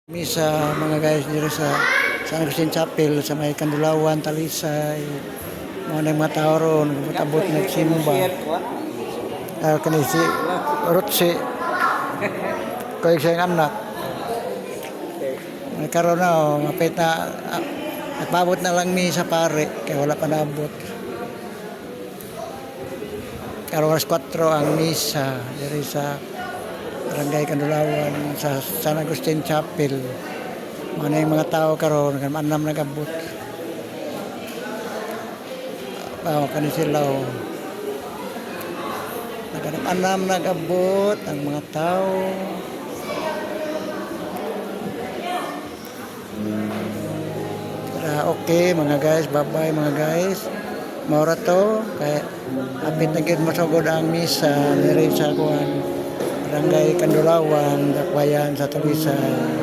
Misa mga guys dito sa San Agustin Chapel sa may Kandulawan, Talisay. Mga na mga tao ron, abot nagsimba. Kani si Rotsi. Kaya siya yung anak. Nagkaroon na, mapit na, nagpabot na lang misa pare, kaya wala pa naabot. Karoon alas 4 ang misa dito sa Barangay Kandulawan sa San Agustin Chapel. Mga yung mga tao karon anam nagabot. Kani sila anam nagabot ang mga tao. Okay mga guys, bye-bye mga guys. Maura to kay apit na gid masugod ang misa diri sa kuan Barangay Kandulawan, Dakbayan sa Talisay.